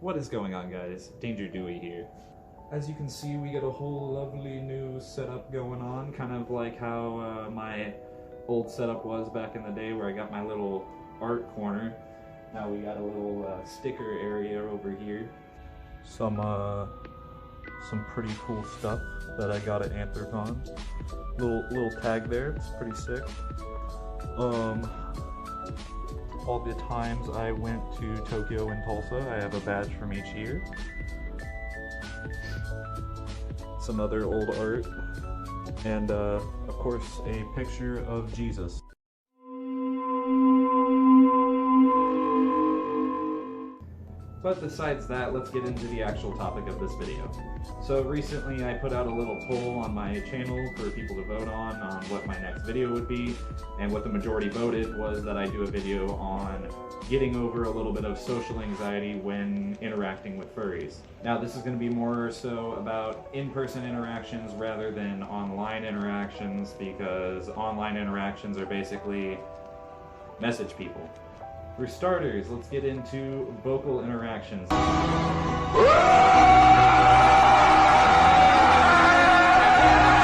What is going on, guys? Danger Dewey here. As you can see, we got a whole lovely new setup going on, kind of like how my old setup was back in the day where I got my little art corner. Now we got a little sticker area over here. Some pretty cool stuff that I got at Anthrocon. Little tag there, it's pretty sick. All the times I went to Tokyo and Tulsa, I have a badge from each year. Some other old art, and of course a picture of Jesus. But besides that, let's get into the actual topic of this video. So recently I put out a little poll on my channel for people to vote on what my next video would be, and what the majority voted was that I do a video on getting over a little bit of social anxiety when interacting with furries. Now this is going to be more so about in-person interactions rather than online interactions, because online interactions are basically message people. For starters, let's get into vocal interactions.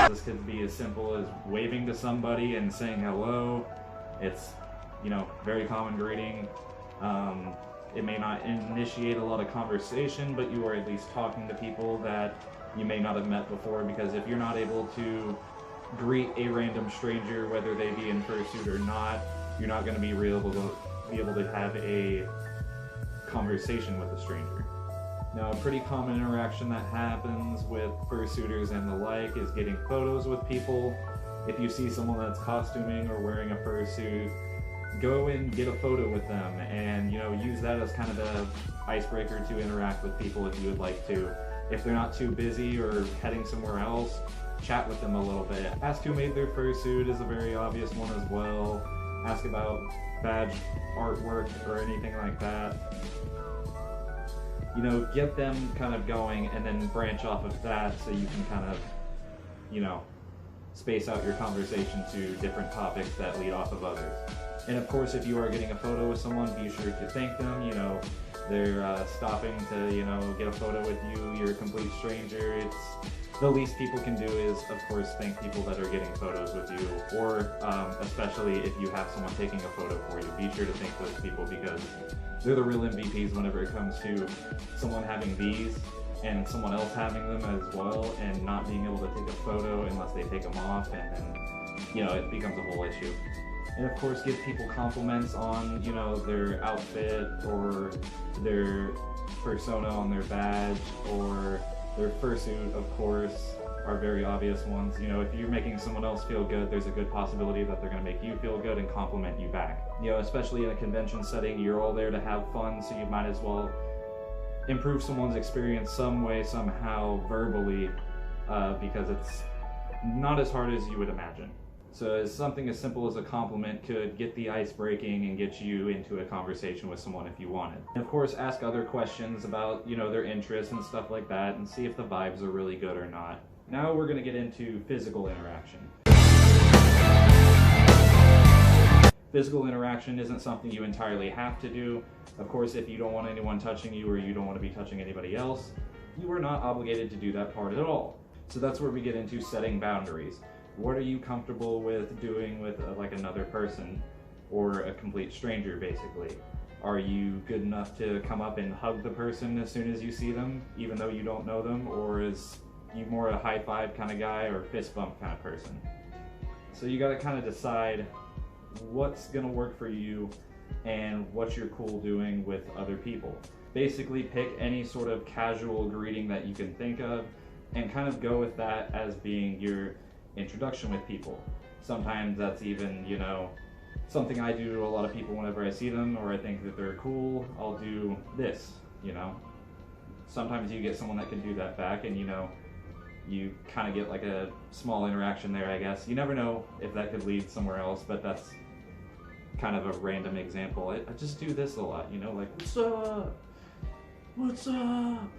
This could be as simple as waving to somebody and saying hello. It's, very common greeting. It may not initiate a lot of conversation, but you are at least talking to people that you may not have met before, because if you're not able to greet a random stranger, whether they be in fursuit or not, you're not going to be able to have a conversation with a stranger. Now, a pretty common interaction that happens with fursuiters and the like is getting photos with people. If you see someone that's costuming or wearing a fursuit, go and get a photo with them, and use that as kind of an icebreaker to interact with people if you would like to. If they're not too busy or heading somewhere else, chat with them a little bit. Ask who made their fursuit is a very obvious one as well. Ask about badge artwork or anything like that. Get them kind of going, and then branch off of that so you can kind of, space out your conversation to different topics that lead off of others. And of course, if you are getting a photo with someone, be sure to thank them. They're stopping to, get a photo with you. You're a complete stranger. It's the least people can do is, of course, thank people that are getting photos with you, or especially if you have someone taking a photo for you, be sure to thank those people, because they're the real MVPs whenever it comes to someone having these and someone else having them as well, and not being able to take a photo unless they take them off, and then, it becomes a whole issue. And of course, give people compliments on, their outfit, or their persona on their badge, or their fursuit, of course, are very obvious ones. If you're making someone else feel good, there's a good possibility that they're going to make you feel good and compliment you back. Especially in a convention setting, you're all there to have fun, so you might as well improve someone's experience some way, somehow, verbally, because it's not as hard as you would imagine. So something as simple as a compliment could get the ice breaking and get you into a conversation with someone if you wanted. And of course, ask other questions about, their interests and stuff like that, and see if the vibes are really good or not. Now we're going to get into physical interaction. Physical interaction isn't something you entirely have to do. Of course, if you don't want anyone touching you, or you don't want to be touching anybody else, you are not obligated to do that part at all. So that's where we get into setting boundaries. What are you comfortable with doing with like another person, or a complete stranger, basically? Are you good enough to come up and hug the person as soon as you see them, even though you don't know them? Or is you more a high five kind of guy, or fist bump kind of person? So you got to kind of decide what's going to work for you and what you're cool doing with other people. Basically pick any sort of casual greeting that you can think of, and kind of go with that as being your introduction with people. Sometimes that's even, something I do to a lot of people whenever I see them, or I think that they're cool, I'll do this, Sometimes you get someone that can do that back, and you kind of get like a small interaction there, I guess. You never know if that could lead somewhere else, but that's kind of a random example. I just do this a lot, like, what's up? What's up?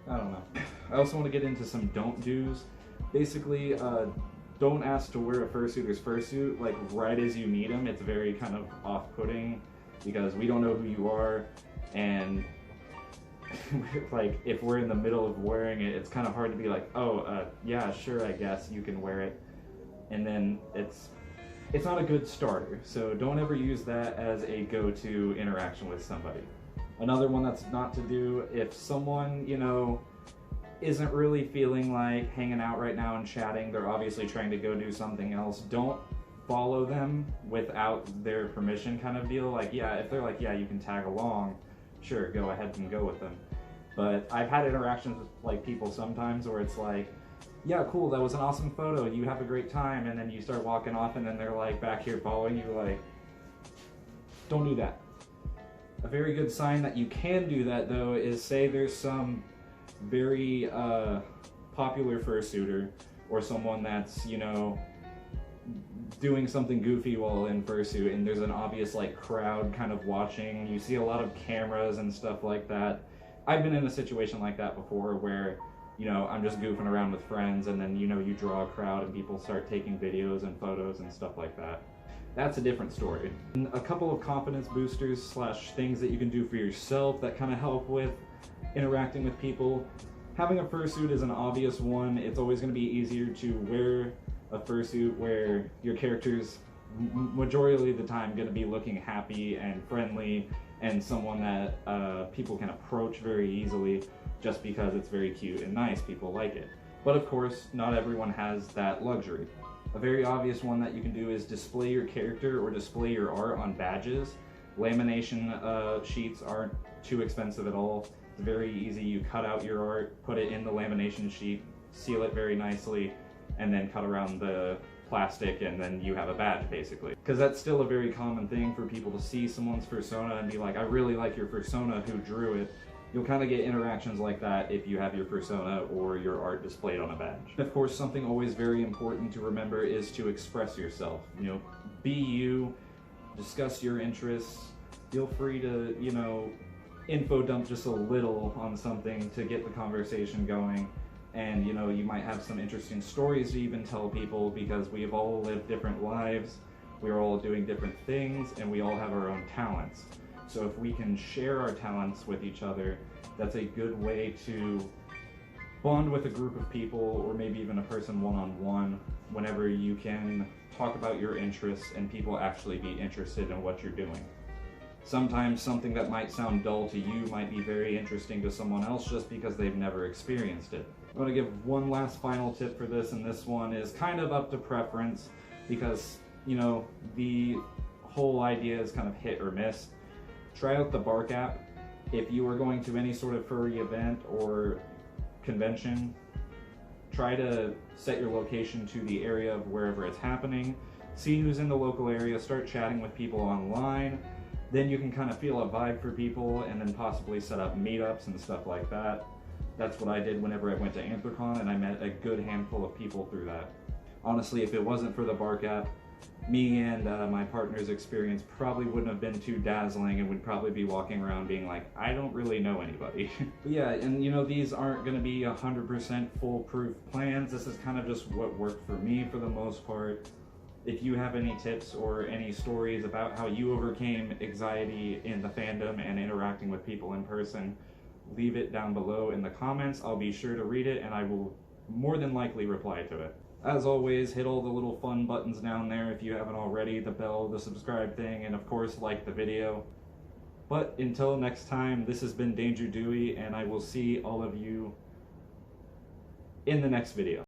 I don't know. I also want to get into some don't do's. Basically, don't ask to wear a fursuiter's fursuit like right as you meet them. It's very kind of off-putting, because we don't know who you are, and like if we're in the middle of wearing it, it's kind of hard to be like, oh, yeah, sure, I guess you can wear it. And then it's not a good starter. So don't ever use that as a go-to interaction with somebody. Another one that's not to do, if someone, you know, isn't really feeling like hanging out right now and chatting, they're obviously trying to go do something else, don't follow them without their permission kind of deal. Like, yeah, if they're like, yeah, you can tag along, sure, go ahead and go with them. But I've had interactions with like people sometimes where it's like, yeah, cool, that was an awesome photo, you have a great time, and then you start walking off and then they're like back here following you. Like, don't do that. A very good sign that you can do that though is, say there's some very popular fursuiter or someone that's, you know, doing something goofy while in fursuit, and there's an obvious like crowd kind of watching. You see a lot of cameras and stuff like that. I've been in a situation like that before where, you know, I'm just goofing around with friends and then, you know, you draw a crowd and people start taking videos and photos and stuff like that. That's a different story. And a couple of confidence boosters slash things that you can do for yourself that kind of help with interacting with people. Having a fursuit is an obvious one. It's always going to be easier to wear a fursuit where your character's majority of the time going to be looking happy and friendly and someone that people can approach very easily just because it's very cute and nice. People like it. But of course, not everyone has that luxury. A very obvious one that you can do is display your character or display your art on badges. Lamination sheets aren't too expensive at all. It's very easy. You cut out your art, put it in the lamination sheet, seal it very nicely, and then cut around the plastic, and then you have a badge basically. Because that's still a very common thing for people to see someone's persona and be like, I really like your persona, who drew it. You'll kind of get interactions like that if you have your persona or your art displayed on a badge. Of course, something always very important to remember is to express yourself. You know, be you, discuss your interests, feel free to, you know, info dump just a little on something to get the conversation going. And, you know, you might have some interesting stories to even tell people, because we've all lived different lives, we're all doing different things, and we all have our own talents. So if we can share our talents with each other, that's a good way to bond with a group of people, or maybe even a person one-on-one, whenever you can talk about your interests and people actually be interested in what you're doing. Sometimes something that might sound dull to you might be very interesting to someone else just because they've never experienced it. I'm going to give one last final tip for this, and this one is kind of up to preference because, you know, the whole idea is kind of hit or miss. Try out the Bark app. If you are going to any sort of furry event or convention, try to set your location to the area of wherever it's happening. See who's in the local area, start chatting with people online. Then you can kind of feel a vibe for people and then possibly set up meetups and stuff like that. That's what I did whenever I went to Anthrocon, and I met a good handful of people through that. Honestly, if it wasn't for the Bark app, me and my partner's experience probably wouldn't have been too dazzling, and would probably be walking around being like, I don't really know anybody. But yeah, and you know, these aren't going to be 100% foolproof plans. This is kind of just what worked for me for the most part. If you have any tips or any stories about how you overcame anxiety in the fandom and interacting with people in person, leave it down below in the comments. I'll be sure to read it, and I will more than likely reply to it. As always, hit all the little fun buttons down there if you haven't already, the bell, the subscribe thing, and of course like the video. But until next time, this has been Danger Dewey, and I will see all of you in the next video.